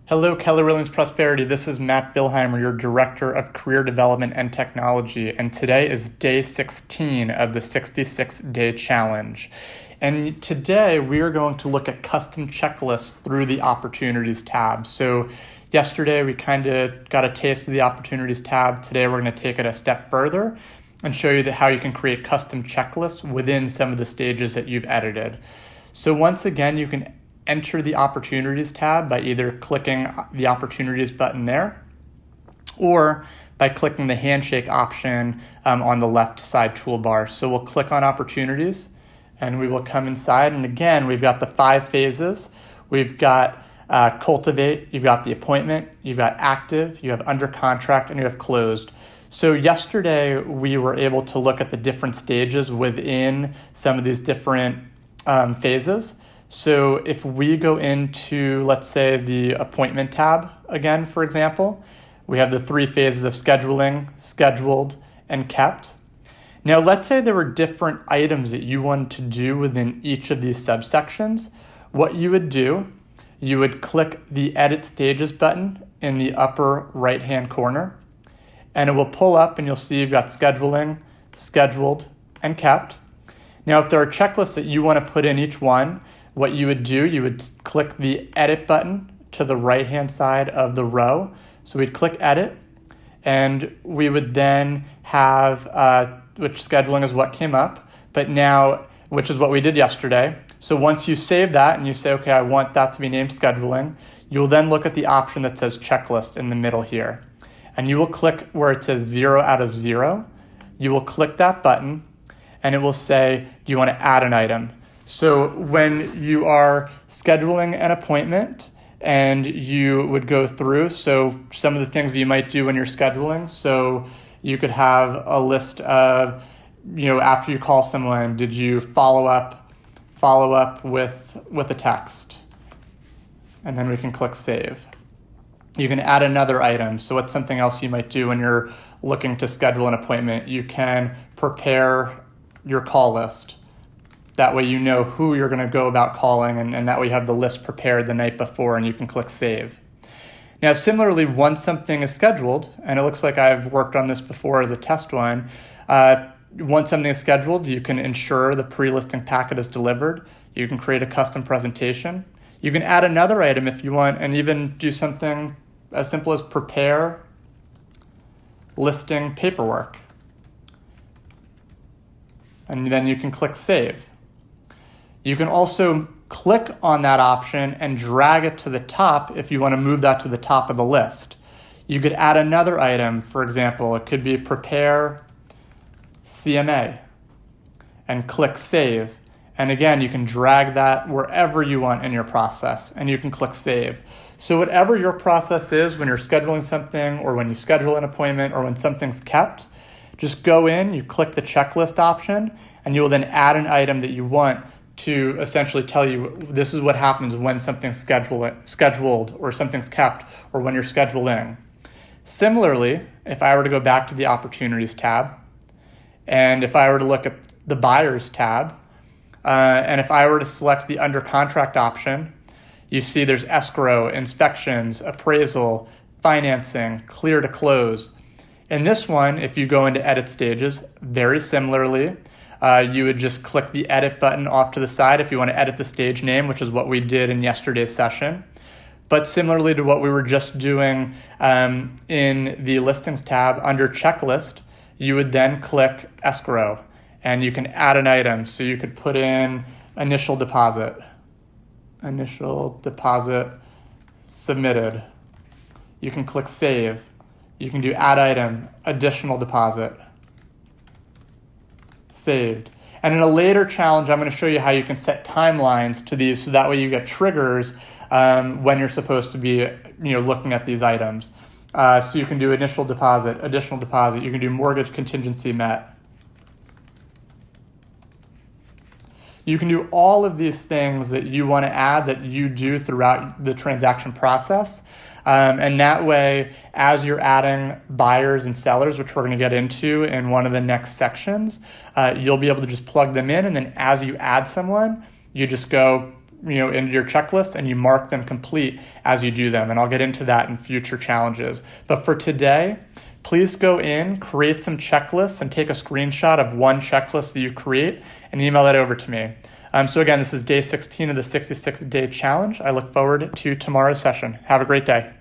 Hello, Keller Williams Prosperity. This is Matt Billheimer, your Director of Career Development and Technology, and today is day 16 of the 66-day challenge. And today we are going to look at custom checklists through the Opportunities tab. So yesterday we kind of got a taste of the Opportunities tab. Today we're going to take it a step further and show you how you can create custom checklists within some of the stages that you've edited. So once again, you can enter the Opportunities tab by either clicking the Opportunities button there or by clicking the handshake option on the left side toolbar. So we'll click on Opportunities and we will come inside. And again, we've got the 5 phases. We've got Cultivate, you've got the Appointment, you've got Active, you have Under Contract, and you have Closed. So yesterday we were able to look at the different stages within some of these different phases. So if we go into, let's say, the Appointment tab again, for example, we have the 3 phases of scheduling, scheduled, and kept. Now, let's say there were different items that you wanted to do within each of these subsections. What you would do, you would click the Edit Stages button in the upper right-hand corner, and it will pull up and you'll see you've got scheduling, scheduled, and kept. Now, if there are checklists that you want to put in each one, what you would do, you would click the Edit button to the right-hand side of the row. So we'd click Edit, and we would then have, which scheduling is what came up, but now, which is what we did yesterday. So once you save that and you say, okay, I want that to be named scheduling, you'll then look at the option that says checklist in the middle here. And you will click where it says 0 out of 0. You will click that button, and it will say, do you want to add an item? So when you are scheduling an appointment and you would go through, so some of the things you might do when you're scheduling, so you could have a list of, after you call someone, did you follow up with a text? And then we can click Save. You can add another item. So what's something else you might do when you're looking to schedule an appointment? You can prepare your call list. That way you know who you're going to go about calling, and that way you have the list prepared the night before and you can click Save. Now, similarly, once something is scheduled, and it looks like I've worked on this before as a test one, once something is scheduled, you can ensure the pre-listing packet is delivered. You can create a custom presentation. You can add another item if you want and even do something as simple as prepare listing paperwork. And then you can click Save. You can also click on that option and drag it to the top if you want to move that to the top of the list. You could add another item. For example, it could be prepare CMA and click Save. And again, you can drag that wherever you want in your process and you can click Save. So whatever your process is when you're scheduling something or when you schedule an appointment or when something's kept, just go in, you click the checklist option, and you will then add an item that you want to essentially tell you this is what happens when something's scheduled or something's kept or when you're scheduling. Similarly, if I were to go back to the Opportunities tab, and if I were to look at the Buyers tab, and if I were to select the Under Contract option, you see there's escrow, inspections, appraisal, financing, clear to close. In this one, if you go into Edit Stages, very similarly, you would just click the Edit button off to the side if you want to edit the stage name, which is what we did in yesterday's session. But similarly to what we were just doing in the Listings tab, under Checklist, you would then click Escrow, and you can add an item. So you could put in initial deposit submitted. You can click Save. You can do add item, additional deposit, saved. And in a later challenge, I'm going to show you how you can set timelines to these so that way you get triggers when you're supposed to be looking at these items. So you can do initial deposit, additional deposit. You can do mortgage contingency met. You can do all of these things that you want to add that you do throughout the transaction process. And that way, as you're adding buyers and sellers, which we're going to get into in one of the next sections, you'll be able to just plug them in. And then as you add someone, you just go into your checklist and you mark them complete as you do them. And I'll get into that in future challenges. But for today, please go in, create some checklists, and take a screenshot of one checklist that you create and email that over to me. So again, this is day 16 of the 66-day challenge. I look forward to tomorrow's session. Have a great day.